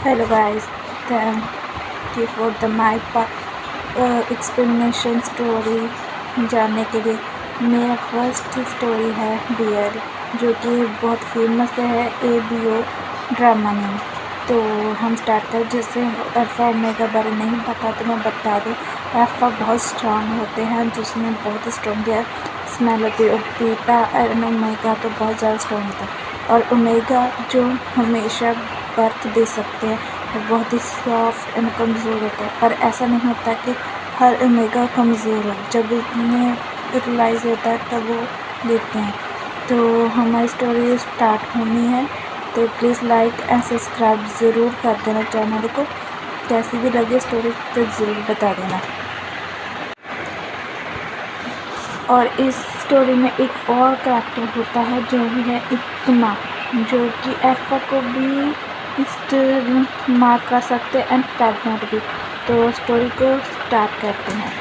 Hello guys, thank you for the my explanation story जानने के लिए। मेरा फर्स्ट स्टोरी है बियर, जो कि बहुत फेमस है ABO ड्रामा नेम। तो हम स्टार्ट करें। जैसे अल्फ़ा ओमेगा बारे नहीं पता तो मैं बता दूँ। अल्फ़ा बहुत स्ट्रांग होते हैं, जिसमें बहुत स्ट्रॉन्ग है स्मेल होती है, और बीटा एंड ओमेगा तो बहुत ज़्यादा स्ट्रॉन्ग होता है। और ओमेगा जो हमेशा बर्थ दे सकते हैं, वो बहुत ही सॉफ्ट एंड कमज़ोर होते हैं। पर ऐसा नहीं होता कि हर ओमेगा कमज़ोर हो, जब उन्हें रियलाइज़ होता है तब वो देते हैं। तो हमारी स्टोरी स्टार्ट होनी है, तो प्लीज़ लाइक एंड सब्सक्राइब ज़रूर कर देना चैनल को। कैसी भी लगे स्टोरी तो ज़रूर बता देना। और इस स्टोरी में एक और कैरेक्टर होता है जो भी है इतना, जो कि अल्फ़ा को भी इस मार कर सकते हैं एंड प्रेग्नेंट भी। तो स्टोरी को स्टार्ट करते हैं।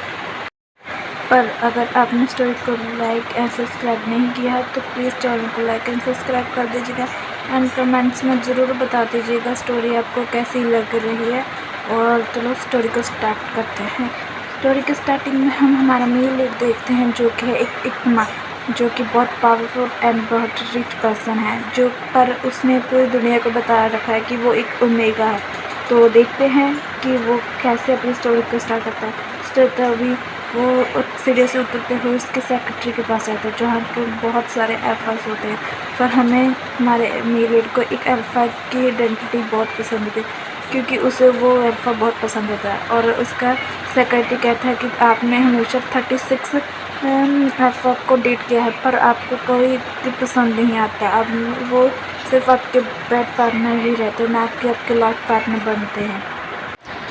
पर अगर आपने स्टोरी को लाइक एंड सब्सक्राइब नहीं किया है तो प्लीज़ चैनल को लाइक एंड सब्सक्राइब कर दीजिएगा एंड कमेंट्स में ज़रूर बता दीजिएगा स्टोरी आपको कैसी लग रही है। और चलो स्टोरी को स्टार्ट करते हैं। स्टोरी के स्टार्टिंग में हम हमारा मेल लीड देखते हैं, जो कि है एक इकमा, जो कि बहुत पावरफुल एंड बहुत रिच पर्सन है, जो पर उसने पूरी दुनिया को बता रखा है कि वो एक ओमेगा है। तो देखते हैं कि वो कैसे अपनी स्टोरी को स्टार्ट करता है। तभी वो सीढ़ी से उतरते हुए उसके सेक्रेटरी के पास जाता है, जहाँ पर बहुत सारे अल्फ़ाज होते हैं। पर हमें हमारे मेल लीड को एक अल्फ़ा की आइडेंटिटी बहुत पसंद होती है, क्योंकि उसे वो अल्फ़ा बहुत पसंद होता है। और उसका सेक्रेटरी कहता है कि आपने हमेशा 36 अल्फ़ा को डेट किया है, पर आपको कोई पसंद नहीं आता। अब वो सिर्फ आपके बेड पार्टनर ही रहते हैं, ना कि आपके लाइफ पार्टनर बनते हैं।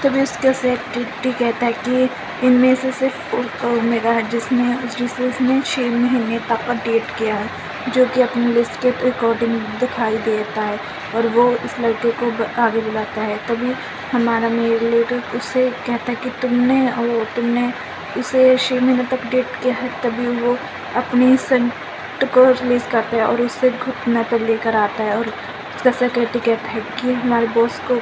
तभी उसका सेक्रेटरी कहता है कि इनमें से सिर्फ ओमेगा है जिसे उसने 6 महीने तक डेट किया है, जो कि अपनी लिस्ट के अकॉर्डिंग दिखाई देता है। और वो इस लड़के को आगे बुलाता है। तभी हमारा मेल लीडर उससे कहता है कि तुमने उसे 6 महीने तक डेट किया है। तभी वो अपनी संट को रिलीज़ करता है और उसे घुटने पर लेकर आता है। और उसका सेक्रेटरी कहता है कि हमारे बॉस को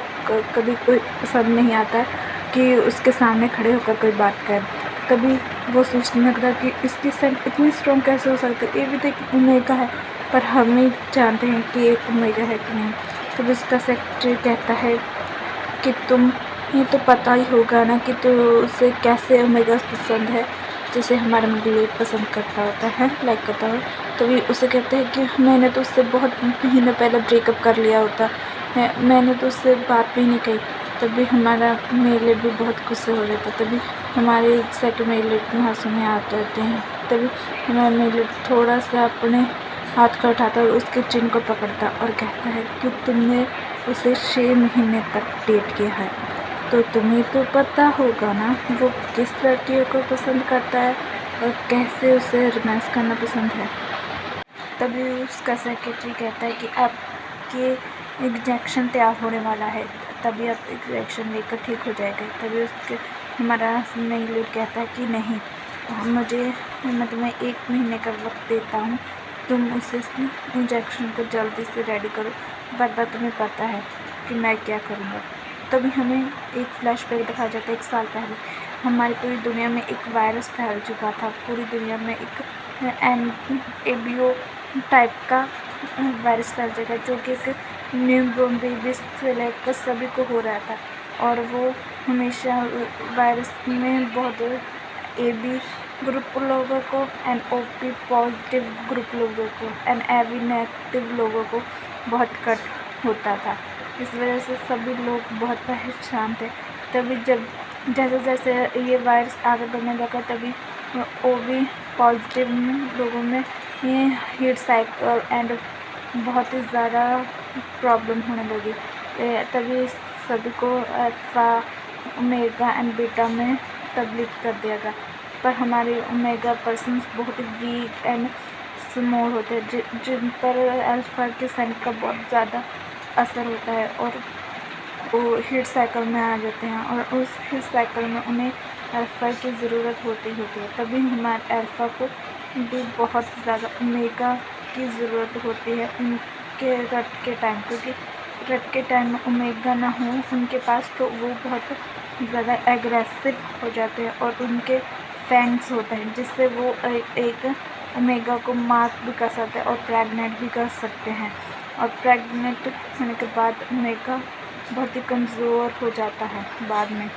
कभी कोई पसंद नहीं आता है कि उसके सामने खड़े होकर कोई बात करे। कभी वो सोचने लगता है कि इसकी सेंट इतनी स्ट्रॉन्ग कैसे हो सकती है, ये भी तो एक ओमेगा है, पर हम ही जानते हैं कि एक ओमेगा है कि नहीं। तब उसका सेक्रेटरी कहता है कि तुम ये तो पता ही होगा ना कि तो उसे कैसे ओमेगा पसंद है, जैसे हमारा मिडिल पसंद करता होता है, लाइक करता है। तभी उसे कहते हैं कि मैंने तो उससे बहुत महीने पहले ब्रेकअप कर लिया होता है, मैंने तो उससे बात भी नहीं कही। तभी हमारा मेल भी बहुत गुस्से हो जाता। तभी हमारे सेकंड मेल हाथों में आ जाते हैं। तभी हमारा मेल थोड़ा सा अपने हाथ को उठाता और उसके चिन को पकड़ता और कहता है कि तुमने उसे 6 महीने तक डेट किया है, तो तुम्हें तो पता होगा ना वो किस लड़की को पसंद करता है और कैसे उसे रोमांस करना पसंद है। तभी उसका सेक्रेटरी कहता है कि आपके इंजेक्शन तैयार होने वाला है, तभी आप इंजेक्शन लेकर ठीक हो जाएगा। तभी उसके हमारा मेल कहता है कि नहीं, मैं तुम्हें 1 महीने का वक्त देता हूँ, तुम उसे इंजेक्शन को जल्दी से रेडी करो, वरना तुम्हें पता है कि मैं क्या करूँगा। तभी हमें एक फ्लैशबैक दिखाया जाता है 1 साल पहले। हमारी पूरी दुनिया में एक वायरस फैल चुका था, पूरी दुनिया में एक ABO टाइप का वायरस फैल चुका, जो कि एक न्यूबॉर्न बेबीज से लेकर सभी को हो रहा था। और वो हमेशा वायरस में बहुत AB ग्रुप लोगों को एंड OP पॉजिटिव ग्रुप लोगों को एंड AB नेगेटिव लोगों को बहुत कट होता था। इस वजह से सभी लोग बहुत परेशान थे। तभी जैसे जैसे ये वायरस आगे बढ़ने लगा, तभी OB पॉजिटिव लोगों में ये हीट साइकिल एंड बहुत ही ज़्यादा प्रॉब्लम होने लगी। तभी सभी को अल्फ़ा ओमेगा एंड बीटा में तब्दील कर दिया गया। पर हमारे ओमेगा पर्सन्स बहुत ही वीक एंड स्मॉल होते हैं, जिन पर अल्फ़ा के सेंट का बहुत ज़्यादा असर होता है, और वो हीट साइकिल में आ जाते हैं। और उस हीट साइकिल में उन्हें अल्फ़ा की ज़रूरत होती है। तभी हमारे अल्फ़ा को भी बहुत ज़्यादा ओमेगा की ज़रूरत होती है उनके रट के टाइम, क्योंकि रेड के टाइम में ओमेगा ना हो उनके पास, तो वो बहुत ज़्यादा एग्रेसिव हो जाते हैं और उनके फैंग्स होते हैं, जिससे वो एक ओमेगा को मार भी कर सकते हैं और प्रेग्नेंट भी कर सकते हैं। और प्रेग्नेंट होने के बाद ओमेगा बहुत ही कमज़ोर हो जाता है बाद में।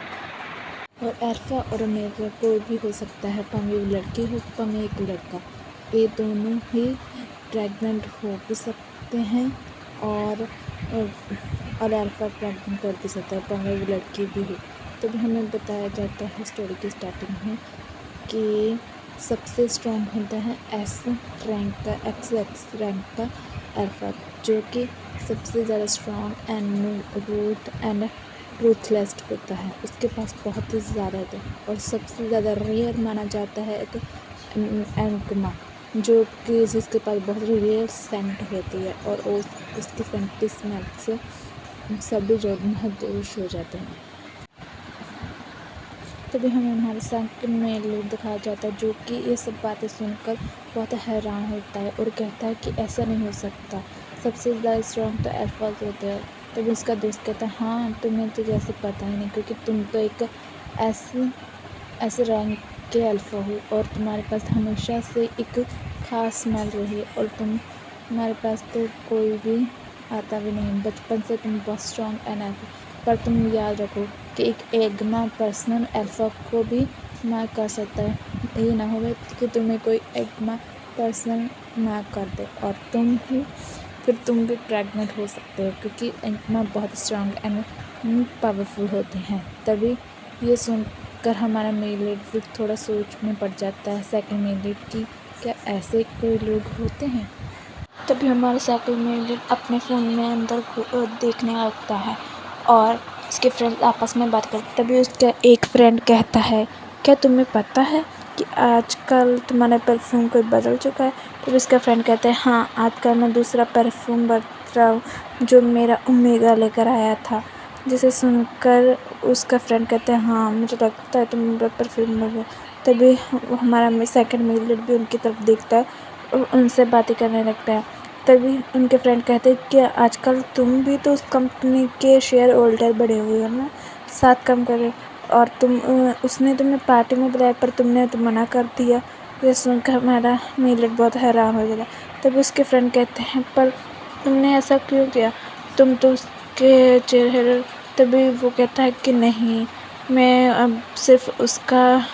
और अल्फा और ओमेगा कोई भी हो सकता है, भाਵੇਂ वो लड़की हो भाਵੇਂ एक लड़का, ये दोनों ही प्रेग्नेंट हो भी सकते हैं और अल्फा प्रेग्नेंट कर भी सकता है, भाਵੇਂ वो लड़की भी हो। तो भी हमें बताया जाता है स्टोरी की स्टार्टिंग में कि सबसे स्ट्रॉन्ग होता है एक्स रैंक का अल्फा, जो कि सबसे ज़्यादा स्ट्रॉन्ग एंड रूथलेस होता है। उसके पास बहुत ही ज़्यादा थे और सबसे ज़्यादा रेयर माना जाता है एक एंगमा, जो कि जिसके पास बहुत रेयर सेंट होती है और उसकी सेंट की स्मेल से सभी लोग महदूश हो जाते हैं। तभी हमें हमारे सेकंड में लोग दिखाया जाता है, जो कि ये सब बातें सुनकर बहुत हैरान होता है और कहता है कि ऐसा नहीं हो सकता, सबसे ज़्यादा स्ट्रॉन्ग तो अल्फाज होते हैं। तभी उसका दोस्त कहता है हाँ तुम्हें तो जैसे पता ही नहीं, क्योंकि तुम तो एक ऐसे रैंक के अल्फा हो और तुम्हारे पास हमेशा से एक ख़ास स्मेल रही और तुम्हारे पास तो कोई भी आता भी नहीं, बचपन से तुम बहुत स्ट्रॉन्ग एंड अल्फा। पर तुम याद रखो कि एक एग्मा पर्सन अल्फा को भी मार कर सकता है, ये ना हो कि तुम्हें कोई एग्मा पर्सन मार कर दे और फिर तुम भी प्रेग्नेंट हो सकते हो, क्योंकि एग्मा बहुत स्ट्रॉन्ग एंड पावरफुल होते हैं। तभी ये सुनकर हमारा मेल फिर थोड़ा सोच में पड़ जाता है सेकंड मेल कि क्या ऐसे कोई लोग होते हैं। तभी हमारा सेकंड मेल अपने फ़ोन में अंदर देखने लगता है और उसके फ्रेंड आपस में बात करते। तभी उसका एक फ्रेंड कहता है क्या तुम्हें पता है कि आजकल तुम्हारा परफ्यूम कोई बदल चुका है। तभी उसका फ्रेंड कहता है हाँ आजकल मैं दूसरा परफ्यूम बदल रहा हूँ, जो मेरा ओमेगा लेकर आया था। जिसे सुनकर उसका फ्रेंड कहता है हाँ मुझे लगता है तुम मेरा परफ्यूम बदल। तभी हमारा सेकंड मेल भी उनकी तरफ देखता है और उनसे बातें करने लगता है। तभी उनके फ्रेंड कहते हैं कि आजकल तुम भी तो उस कंपनी के शेयर होल्डर बड़े हुए हो ना, साथ काम कर रहे हो और उसने तुम्हें पार्टी में बुलाया पर तुमने तो मना कर दिया। ये सुनकर हमारा मिलट बहुत हैरान हो गया। तभी उसके फ्रेंड कहते हैं पर तुमने ऐसा क्यों किया, तुम तो उसके चेहरे। तभी वो कहता है कि नहीं, मैं अब सिर्फ उसका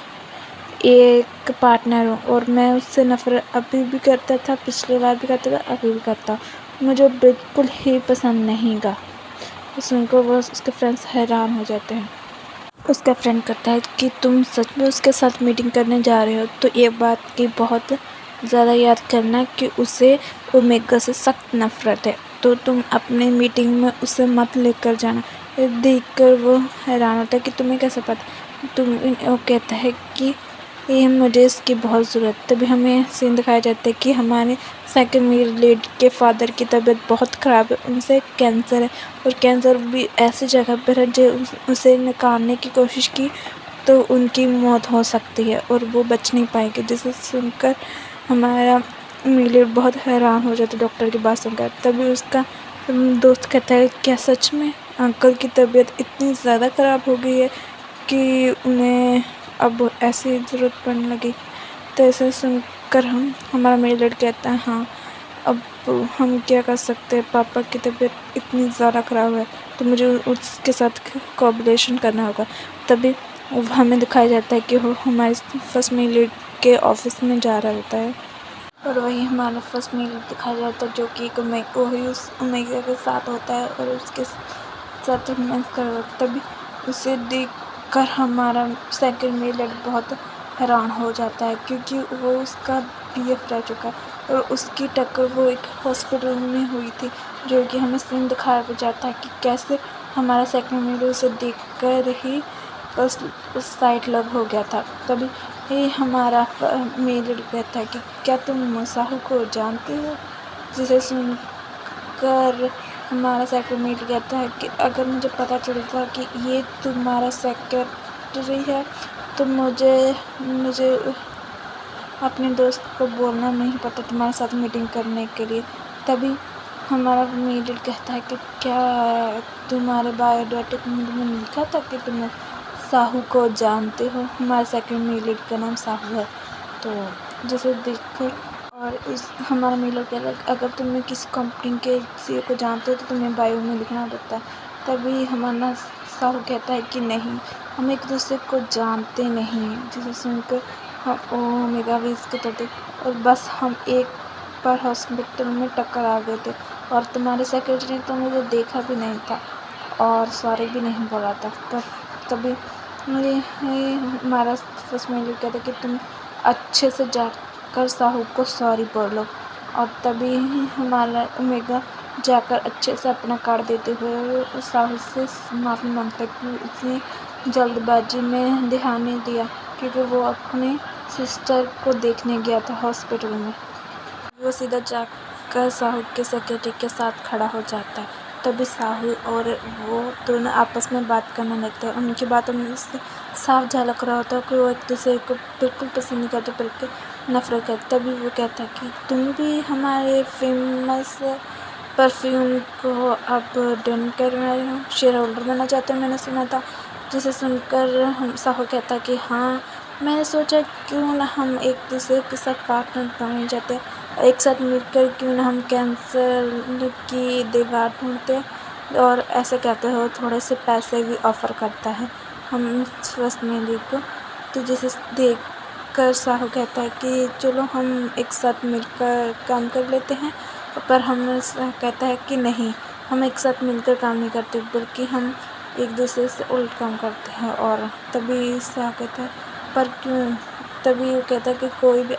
एक पार्टनर हूँ और मैं उससे नफ़रत अभी भी करता था, पिछली बार भी करता था, अभी भी करता हूँ, मुझे बिल्कुल ही पसंद नहीं गा। सुनकर वो उसके फ्रेंड्स हैरान हो जाते हैं। उसका फ्रेंड कहता है कि तुम सच में उसके साथ मीटिंग करने जा रहे हो, तो ये बात की बहुत ज़्यादा याद करना कि उसे ओमेगा से सख्त नफ़रत है, तो तुम अपनी मीटिंग में उसे मत लेकर जाना। ये देखकर वो हैरान होता है कि तुम्हें कैसे पता। वो कहता है कि ये मुझे इसकी बहुत ज़रूरत। तभी हमें सीन दिखाया जाता है कि हमारे सेकंड मेल लेडी के फादर की तबीयत बहुत ख़राब है, उनसे कैंसर है और कैंसर भी ऐसी जगह पर है जो उसे निकालने की कोशिश की तो उनकी मौत हो सकती है और वो बच नहीं पाएंगे। जिसे सुनकर हमारा मेल बहुत हैरान हो जाता है डॉक्टर की बात सुनकर। तभी उसका दोस्त कहता है क्या सच में अंकल की तबीयत इतनी ज़्यादा ख़राब हो गई है कि उन्हें अब ऐसी ज़रूरत पड़ने लगी। तो ऐसे सुनकर हमारा मेल कहता है हाँ अब हम क्या कर सकते हैं, पापा की तबीयत इतनी ज़्यादा ख़राब है तो मुझे उसके साथ कोऑपरेशन करना होगा। तभी हमें दिखाया जाता है कि वो हमारे फर्स्ट मेल के ऑफिस में जा रहा होता है और वही हमारा फर्स्ट मेल दिखाया जाता है, जो कि वही उस ओमेगा के साथ होता है और उसके साथ रोमांस कर रहा होता है। तभी उसे देखकर हमारा सेकंड मेल बहुत हैरान हो जाता है, क्योंकि वो उसका BF रह चुका है और उसकी टक्कर वो एक हॉस्पिटल में हुई थी, जो कि हमें सीन दिखाया जाता है कि कैसे हमारा सेकंड मेल उसे देखकर ही फर्स्ट साइट लव हो गया था। तभी ये हमारा मेल कहता है कि क्या तुम मुसाहु को जानते हो। जिसे सुनकर हमारा सेक्रेटरी कहता है कि अगर मुझे पता चलता कि ये तुम्हारा सेक्रेटरी है तो मुझे अपने दोस्त को बोलना नहीं पड़ता तुम्हारे साथ मीटिंग करने के लिए। तभी हमारा मीडियट कहता है कि क्या तुम्हारे बायोडाटा में लिखा था कि तुम साहू को जानते हो। हमारे सेकंड मीडियट का नाम साहू है। तो जैसे देखकर और इस हमारा मीडियट कहता है अगर तुम्हें किसी कंपनी के सीईओ को जानते हो तो तुम्हें बायो में लिखना पड़ता है। तभी हमारा साहू कहता है कि नहीं, हम एक दूसरे को जानते नहीं। जिसे सुनकर हम ओमेगा वेस के तहत और बस हम एक पर हॉस्पिटल में टक्कर आ गए थे और तुम्हारे सेक्रेटरी ने तो मुझे देखा भी नहीं था और सॉरी भी नहीं बोला था। पर तभी ये हमारा फर्स्ट मेल कहता कि तुम अच्छे से जाकर साहू को सॉरी बोलो। और तभी हमारा ओमेगा जाकर अच्छे से अपना कार्ड देते हुए साहू से माफ़ी मांगता कि उसने जल्दबाजी में ध्यान नहीं दिया क्योंकि वो अपने सिस्टर को देखने गया था हॉस्पिटल में। वो सीधा जाकर साहू के सेक्रेटरी के साथ खड़ा हो जाता है। तभी साहू और वो दोनों आपस में बात करने लगते हैं। उनकी बातों में से साफ झलक रहा होता है कि वो एक दूसरे को बिल्कुल पसंद नहीं करते बल्कि नफरत करते। तभी वो कहता है कि तुम भी हमारे फेमस परफ्यूम को अब डन कर रहे हो, शेयर होल्डर बनना चाहते हो, मैंने सुना था। जिसे सुनकर हम साहू कहता कि हाँ, मैंने सोचा क्यों ना हम एक दूसरे के साथ पार्टनर बनना चाहते हैं, एक साथ मिलकर क्यों ना हम कैंसर की दीवार ढूंढते और ऐसे कहते हो थोड़े से पैसे भी ऑफ़र करता है हम फर्स्ट मेले को। तो जिसे देख कर साहू कहता है कि चलो हम एक साथ मिलकर काम कर लेते हैं। पर हम कहता है कि नहीं, हम एक साथ मिलकर काम नहीं करते बल्कि हम एक दूसरे से उल्ट काम करते हैं। और तभी साहू कहता है पर क्यों। तभी वो कहता है कि कोई भी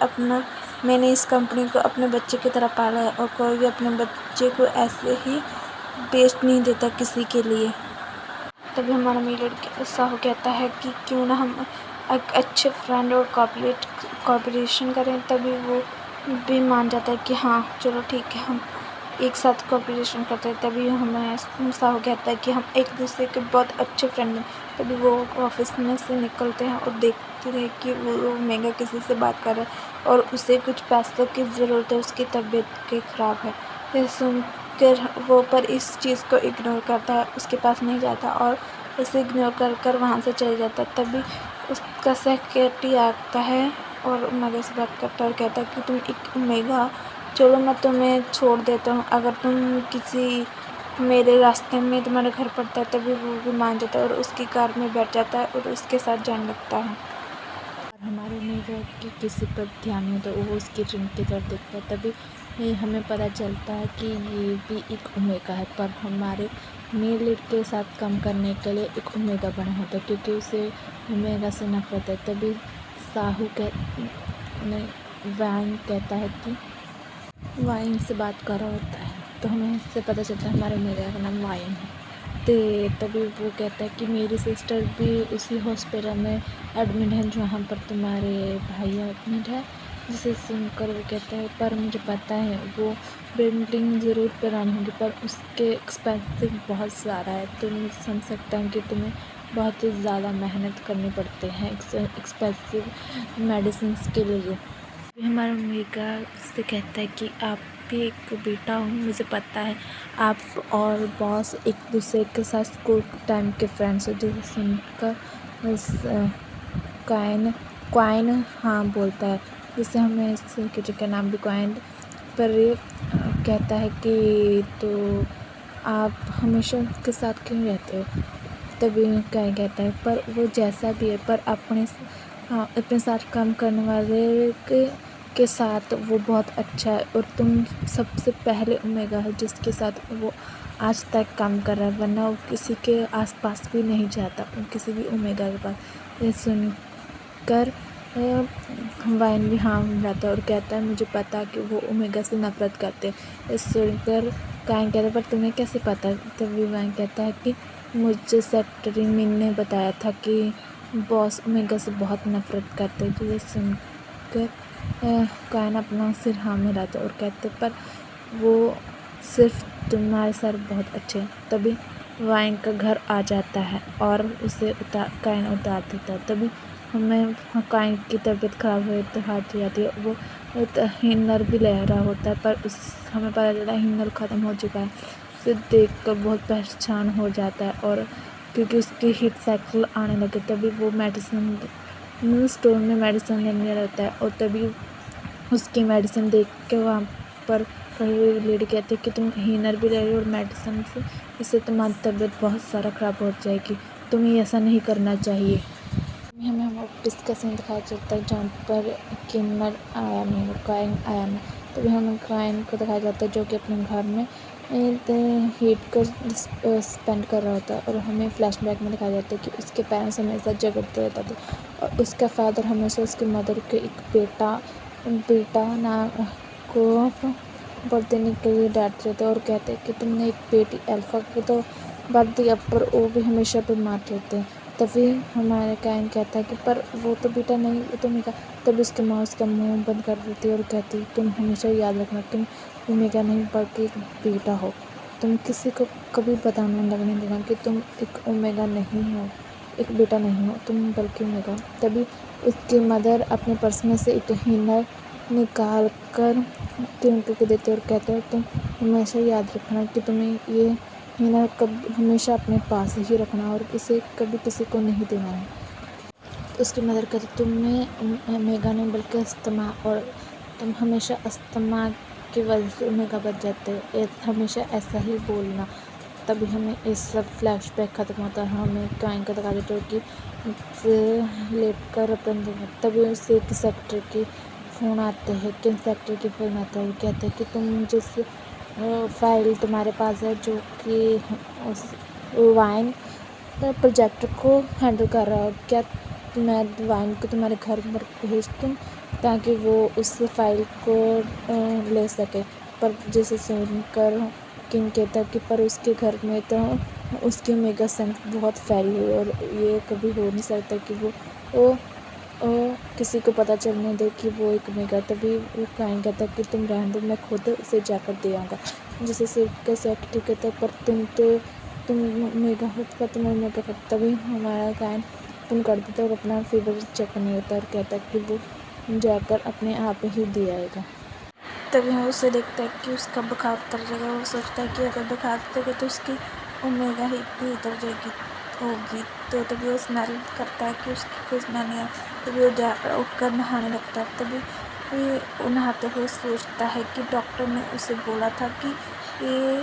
मैंने इस कंपनी को अपने बच्चे की तरह पाला है और कोई भी अपने बच्चे को ऐसे ही बेच नहीं देता किसी के लिए। तभी हमारा मीडियट साहू कहता है कि क्यों ना हम एक अच्छे फ्रेंड और कॉपरेशन करें। तभी वो भी मान जाता है कि हाँ चलो ठीक है, हम एक साथ कॉपरेशन करते हैं। तभी हमें साहू कहता है कि हम एक दूसरे के बहुत अच्छे फ्रेंड हैं। तभी वो ऑफिस में से निकलते हैं और देखते हैं कि वो मेगा किसी से बात कर रहा है और उसे कुछ पैसों की ज़रूरत है, उसकी तबीयत के ख़राब है। यह सुनकर वो पर इस चीज़ को इग्नोर करता है, उसके पास नहीं जाता और उसे इग्नोर कर वहाँ से चले जाता है। तभी उसका सेक्रेटरी आता है और ओमेगा से बात करता है और कहता है कि तुम एक ओमेगा, चलो मैं तुम्हें छोड़ देता हूँ अगर तुम किसी मेरे रास्ते में तुम्हारा घर पड़ता है। तभी वो भी मान जाता है और उसकी कार में बैठ जाता है और उसके साथ जाने लगता है। और हमारे ओमेगा की किसी पर ध्यान नहीं होता, वो उसकी रिंग की तरफ देखता है। तभी हमें पता चलता है कि ये भी एक ओमेगा है, पर हमारे मेल लीड के साथ काम करने के लिए एक ओमेगा बना होता है क्योंकि उसे ओमेगा से नफरत है। तभी साहू वाइन कहता है कि वाइन से बात कर रहा होता है, तो हमें इससे पता चलता है हमारे ओमेगा का नाम वाइन है। तो तभी वो कहता है कि मेरी सिस्टर भी उसी हॉस्पिटल में एडमिट है जहाँ पर तुम्हारे भाई एडमिट है। जिसे सुनकर वो कहता है पर मुझे पता है वो बिल्डिंग ज़रूर करानी होगी पर उसके एक्सपेंसिव बहुत ज़्यादा है। तो मैं समझ सकता हूँ कि तुम्हें बहुत ही ज़्यादा मेहनत करनी पड़ती है एक्सपेंसिव मेडिसिन के लिए। हमारा ओमेगा उससे कहता है कि आप भी एक बेटा हो, मुझे पता है आप और बॉस एक दूसरे के साथ स्कूल टाइम के फ्रेंड्स हो। जिसे सुनकर क्वाइन हाँ बोलता है, जिससे हमें सेक्रेटरी का नाम भी क्वाइन पर कहता है कि तो आप हमेशा उसके साथ क्यों रहते हो। तभी क्वाइन कहता है पर वो जैसा भी है पर अपने साथ काम करने वाले के साथ वो बहुत अच्छा है और तुम सबसे पहले ओमेगा है जिसके साथ वो आज तक काम कर रहा है, वरना वो किसी के आसपास भी नहीं जाता किसी भी ओमेगा के पास। ये सुनकर वाइन भी हाँ हो जाता है और कहता है मुझे पता कि वो ओमेगा से नफरत करते हैं। ये सुनकर काइन कहता है पर तुम्हें कैसे पता। तभी वाइन कहता है कि मुझे सेक्रेटरी मिन ने बताया था कि बॉस ओमेगा से बहुत नफरत करते हैं। जिसे सुनकर काइन अपना सिर हाँ मिलाता है और कहते पर वो सिर्फ तुम्हारे सर बहुत अच्छे हैं। तभी वाइन का घर आ जाता है और उसे काइन उतार देता है। तभी हमें काइन की तबीयत ख़राब हो तो हाथ जाती है, वो हिनर भी ले रहा होता है, पर हमें पता चला हिनर ख़त्म हो चुका है। उसे देख कर बहुत परेशान हो जाता है, और क्योंकि उसकी हीट साइकिल आने लगे तभी वो मेडिसिन स्टोर में मेडिसिन लेने रहता है, और तभी उसकी मेडिसिन देख के वहाँ पर कहीं लेडी कहती है कि तुम हिनर भी ले रही हो और मेडिसिन से, इससे तुम्हारी तबीयत बहुत सारा ख़राब हो जाएगी, तुम्हें ऐसा नहीं करना चाहिए। हमें ऑफिस का सीन दिखाया जाता है जहाँ पर किन्नर आया नहीं, काइन आया नहीं, तभी हमें काइन को दिखाया जाता है जो कि अपने घर में हीट कर स्पेंड कर रहा होता है, और हमें फ्लैशबैक में दिखाया जाता है कि उसके पेरेंट्स हमेशा झगड़ते रहते थे, और उसका फादर हमेशा उसकी मदर के एक बेटा ना को बर्थ देने के लिए डांटते रहते और कहते हैं कि तुमने एक बेटी अल्फा को तो बर्थ दिया, पर वो भी हमेशा बीमार रहते हैं। तभी हमारे काइन कहता है कि पर वो तो बेटा नहीं, वो तो मेगा। तभी उसकी माँ उसका मुंह बंद कर देती है और कहती है तुम हमेशा याद रखना, तुम ओमेगा नहीं बल्कि एक बेटा हो, तुम किसी को कभी पता नहीं लगने देना कि तुम एक ओमेगा नहीं हो, एक बेटा नहीं हो, तुम बल्कि ओमेगा। तभी उसकी मदर अपने पर्स में से एक हिनर निकाल कर टिंकू को देते और कहते हैं तुम हमेशा याद रखना कि तुम्हें ये हिनर हमेशा अपने पास ही रखना और इसे कभी किसी को नहीं देना है। तो उसकी मदर कहती तुम्हें ओमेगा नहीं बल्कि अस्थमा, और तुम हमेशा अस्थमा की वजह से ओमेगा बच जाते हो, हमेशा ऐसा ही बोलना। तभी हमें इस सब फ्लैशबैक ख़त्म होता है, हमें काइन का दिखा देते हो कि लेट कर अपन, तभी उससे एक सेक्टर की फ़ोन आते हैं, किन सेक्टर की फ़ोन आता है, वो कहते हैं कि तुम जिस फाइल तुम्हारे पास है जो कि उस वाइन प्रोजेक्ट को हैंडल कर रहा हो, क्या मैं वाइन को तुम्हारे घर पर भेज दूँ ताकि वो उस फाइल को ले सके। पर जिसे सुनकर किंग कहता है कि पर उसके घर में तो उसकी ओमेगा स्ट्रेंथ बहुत फैली हुई है और ये कभी हो नहीं सकता कि वो किसी को पता चलने दे कि वो एक ओमेगा। तभी वो काइन कहता है कि तुम रहने दो, मैं खुद उसे जाकर दे आऊँगा। जिसे सिर्फ का सेक्रेटरी कहता है पर तुम ओमेगा होता, तुम ओमेगा का। तभी हमारा काइन तुम कर देता और अपना फीवर चेक करने होता और कहता है कि वो जाकर अपने आप ही दे आएगा। तभी हम उसे देखता है कि उसका बुखार उतर जाएगा। वो सोचता है कि अगर बुखार उतरेगा तो उसकी ओमेगा हीट भी उतर जाएगी होगी। तो तभी वो स्मेल करता है कि उसकी कोई स्मेल नहीं है। तभी वो उठकर नहाने लगता है। तभी वो नहाते हुए सोचता है कि डॉक्टर ने उसे बोला था कि ये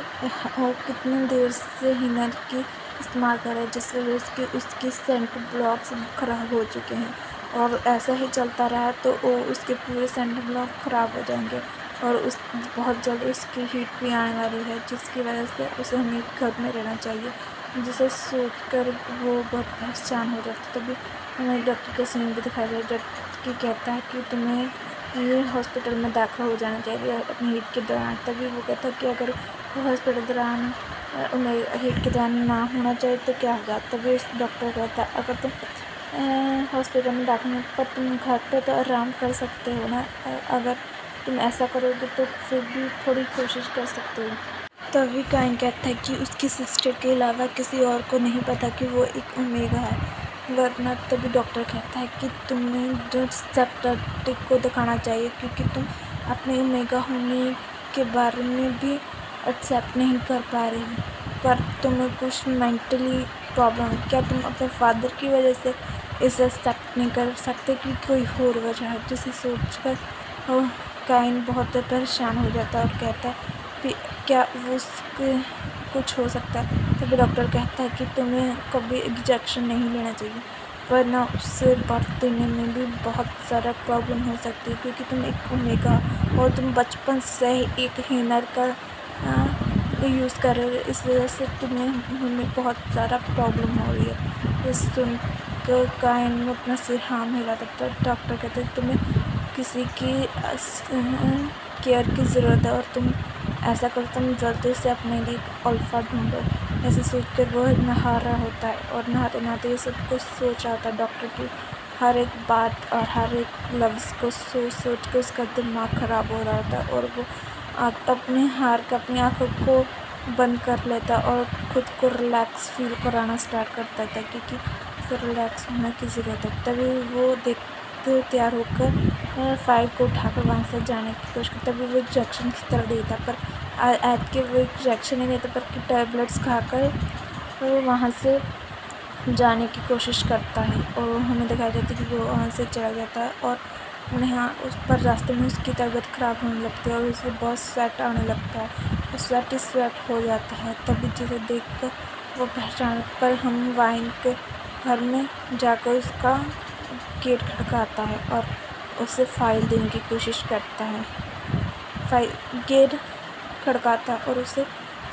वो कितनी देर से हिनर की इस्तेमाल कर रहा है, जिस वजह से उसके सेंट ब्लॉक्स ख़राब हो चुके हैं, और ऐसा ही चलता रहा तो वो उसके पूरे सेंट ब्लॉक ख़राब हो जाएंगे और बहुत जल्द उसकी हीट भी आने वाली है, जिसकी वजह से उसे हमें घर में रहना चाहिए। जिसे सोचकर वो बहुत परेशान हो जाता है। तभी हमें डॉक्टर का सीन भी दिखाया जाए। डॉक्टर कहता है कि तुम्हें ये हॉस्पिटल में दाखिल हो जाना चाहिए अपनी हीट के दौरान। तभी वो कहता है कि अगर वो हॉस्पिटल दौरान उन्हें हीट के दौरान ना होना चाहिए तो क्या होगा। तभी उस डॉक्टर कहता है अगर तुम हॉस्पिटल में दाखिल नहीं, पर तुम घर पे तो आराम कर सकते हो ना, अगर तुम ऐसा करोगे तो फिर भी थोड़ी कोशिश कर सकते हो। तभी काइन कहता है कि उसकी सिस्टर के अलावा किसी और को नहीं पता कि वो एक ओमेगा है, वरना। तभी डॉक्टर कहता है कि तुम्हें जो साइकियाट्रिस्ट को दिखाना चाहिए, क्योंकि तुम अपने ओमेगा होने के बारे में भी एक्सेप्ट नहीं कर पा रही हो, पर तुम्हें कुछ मेंटली प्रॉब्लम है। क्या तुम अपने फादर की वजह से इसे एक्सेप्ट नहीं कर सकते कि कोई और वजह है। जिसे सोचकर काइन बहुत परेशान हो जाता है और कहता है क्या वो उसके कुछ हो सकता है। तभी डॉक्टर कहता है कि तुम्हें कभी इंजेक्शन नहीं लेना चाहिए, वरना उससे बर्थ देने में भी बहुत सारा प्रॉब्लम हो सकती है, क्योंकि तुम एक ओमेगा और तुम बचपन से ही एक हिनर का यूज़ कर रहे हो, इस वजह से हमें बहुत सारा प्रॉब्लम हो रही है। इस सुनकर काइन में अपना सिर हाँ हिला देता है। डॉक्टर कहते हैं तुम्हें किसी की केयर की ज़रूरत है और तुम ऐसा करो, तुम जल्दी से अपने लिए अल्फ़ा ढूंढो। ऐसे सोचकर वो नहा रहा होता है और नहाते नहाते ये सब कुछ सोच रहा होता है। डॉक्टर की हर एक बात और हर एक लफ्ज़ को सोच कर उसका दिमाग ख़राब हो रहा होता है और वो अपनी हार का अपनी आँखों को बंद कर लेता और खुद को रिलैक्स फील कराना स्टार्ट करता था, क्योंकि उसे रिलैक्स होने की ज़रूरत है। तभी वो देखते तैयार होकर फाइल को उठाकर वहाँ से जाने की कोशिश करता। तभी वो एक जंक्शन की तरफ देता, पर ऐड के वो एक जंक्शन नहीं देता, पर टैबलेट्स खाकर वो वहाँ से जाने की कोशिश करता है। और हमें दिखाया जाता है कि वो वहाँ से चला जाता है और यहाँ उस पर रास्ते में उसकी तबीयत ख़राब होने लगती है और उसे बहुत स्वेट आने लगता है और स्वेट ही स्वेट हो जाता है। तभी जिसे देखकर वो पहचान पर हम वाइन के घर में जाकर उसका गेट खटकाता है और उसे फाइल देने की कोशिश करता है। गेट खड़काता है और उसे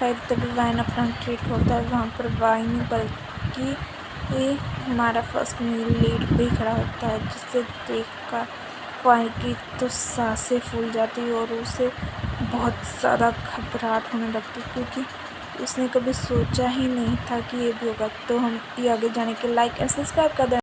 फाइल, तभी वाइन अपना गेट खोलता है। वहाँ पर वाइन बल्कि हमारा फर्स्ट मील लीड भी खड़ा होता है, जिसे देखकर वाइन की तो सांसें फूल जाती है और उसे बहुत ज़्यादा घबराहट होने लगती, क्योंकि उसने कभी सोचा ही नहीं था कि ये भी होगा। तो हम ये आगे जाने के लाइक एंड सब्सक्राइब कर दें।